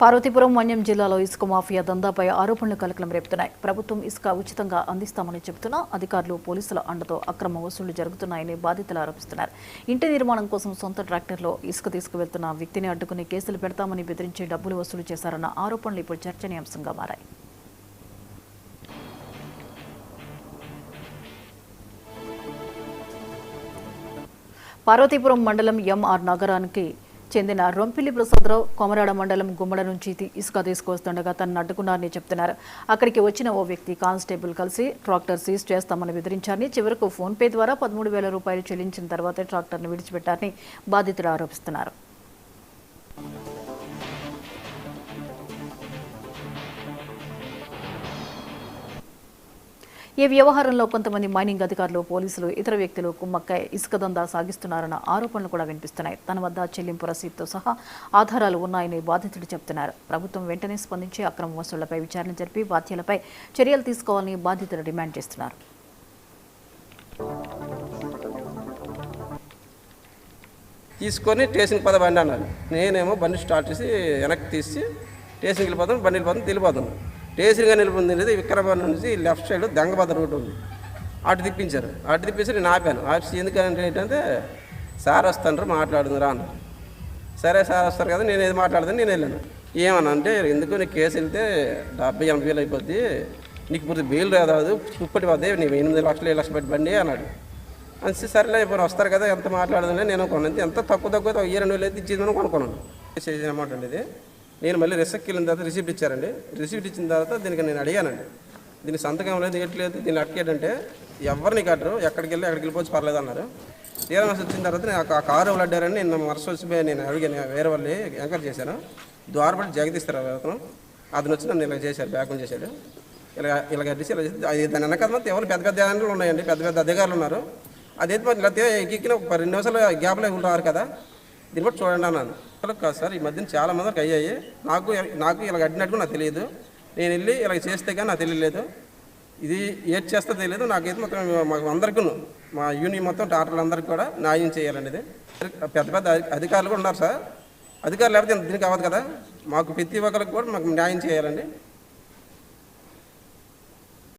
పార్వతీపురం మన్యం జిల్లాలో ఇసుక మాఫియా దందాపై ఆరోపణలు కలకలం రేపుతున్నాయి. ప్రభుత్వం ఇసుక ఉచితంగా అందిస్తామని చెబుతున్నా అధికారులు పోలీసుల అండతో అక్రమ వసూళ్లు జరుగుతున్నాయని బాధితులు ఆరోపిస్తున్నారు. ఇంటి నిర్మాణం కోసం సొంత ట్రాక్టర్లో ఇసుక తీసుకువెళ్తున్న వ్యక్తిని అడ్డుకుని కేసులు పెడతామని బెదిరించి డబ్బులు వసూలు చేశారన్న ఆరోపణలు ఇప్పుడు చర్చనీయాంశంగా మారాయి. పార్వతీపురం మండలం ఎంఆర్ నగరానికి చెందిన రొంపిల్లి ప్రసాదరావు కొమరాడ మండలం గుమ్మడ నుంచి ఇసుక తీసుకొస్తుండగా తనను అడ్డుకున్నారని చెప్తున్నారు. అక్కడికి వచ్చిన ఓ వ్యక్తి కానిస్టేబుల్ కలిసి ట్రాక్టర్ సీజ్ చేస్తామని బెదిరించారని, చివరకు ఫోన్పే ద్వారా 13,000 రూపాయలు చెల్లించిన తర్వాతే ట్రాక్టర్ను విడిచిపెట్టారని బాధితులు ఆరోపిస్తున్నారు. ఈ వ్యవహారంలో కొంతమంది మైనింగ్ అధికారులు, పోలీసులు, ఇతర వ్యక్తులు కుమ్మక్కై ఇసుక దందా సాగిస్తున్నారన్న ఆరోపణలు కూడా వినిపిస్తున్నాయి. తన వద్ద చెల్లింపు రసీదుతో సహా ఆధారాలు ఉన్నాయని బాధితుడు చెబుతున్నారు. ప్రభుత్వం వెంటనే స్పందించి అక్రమ వసూళ్లపై విచారణ జరిపి బాధ్యులపై చర్యలు తీసుకోవాలని బాధితులు డిమాండ్ చేస్తున్నారు. తీసుకొని స్టేషన్కి పదబండి అన్నారు. నేనేమో బండి స్టార్ట్ చేసి వెనక్కి తీసి స్టేషన్కి వెళ్ళిపోతాను, బండి వెళ్ళిపోతాను, వెళ్ళిపోతాను. స్టేషన్గా నిలిపింది విక్రమాబాద్ నుంచి లెఫ్ట్ సైడ్ దెంగబాద రోడ్డు ఉంది, అటు తిప్పించారు. అటు తిప్పేసి నేను ఆపాను. ఆఫీస్ ఎందుకంటే ఏంటంటే సార్ వస్తాను మాట్లాడుతురా అన్నారు. సరే సార్ వస్తారు కదా, నేను ఏది మాట్లాడుతాను, నేను వెళ్ళాను. ఏమన్నా అంటే ఎందుకు నీకు కేసు వెళ్తే 70,000-80,000 అయిపోద్ది, నీకు ఇప్పుడు బెయిల్ రాదు, ఇప్పటి పోతే నీకు 8 లక్షలు 7 లక్షలు పెట్టి బండి అన్నాడు. అని సరేలే ఇప్పుడు వస్తారు కదా, ఎంత మాట్లాడుతుంటే నేను కొన్నాను. ఎంత తక్కువ 2,000 అయితే ఇచ్చిందని కొనుక్కున్నాను. చేసిన అమౌంట్ అండి ఇది. నేను మళ్ళీ రిసెప్ట్కి వెళ్ళిన తర్వాత రిసిప్ట్ ఇచ్చారండి. రిసిప్ట్ ఇచ్చిన తర్వాత దీనికి నేను అడిగానండి, దీనికి సంతకం లేదు, ఎట్లేదు, దీన్ని అడిగేటంటే ఎవరిని కట్టరు, ఎక్కడికి వెళ్ళిపోవచ్చు పర్లేదు అన్నారు. తీరా వచ్చిన తర్వాత నేను ఆ కారు వాళ్ళు అడ్డారని నేను మనసు వచ్చి నేను అడిగాను, వేరే వాళ్ళు ఎంకరేజ్ చేశాను. ద్వారపడి జగదీస్తారు అతను వచ్చి నన్ను ఇలా చేశారు, బ్యాక్ చేశాడు. ఇలా కట్టేసి ఇలా చేసి దాని వెనకాల ఎవరు పెద్ద అధికారులు ఉన్నాయండి, పెద్ద అధికారులు ఉన్నారు. అదైతే లేకపోతే ఎక్కిన 2 నిమిషాలు గ్యాప్లో ఉంటారు కదా, దీన్ని బట్టి చూడండి అన్నాను. కాదు సార్, ఈ మధ్యన చాలా మందికి అయ్యాయి, నాకు ఇలా కట్టినట్టు నాకు తెలియదు, నేను వెళ్ళి ఇలా చేస్తే కానీ నాకు తెలియలేదు, ఇది ఏది చేస్తో తెలియదు, నాకైతే మొత్తం మాకు అందరికీ మా యూనియన్ మొత్తం డాక్టర్లందరికీ కూడా న్యాయం చేయాలండి. ఇది పెద్ద అధికారులు కూడా ఉన్నారు సార్, అధికారులు లేకపోతే దీనికి అవ్వదు కదా, మాకు ప్రతి ఒక్కరికి కూడా మాకు న్యాయం చేయాలండి.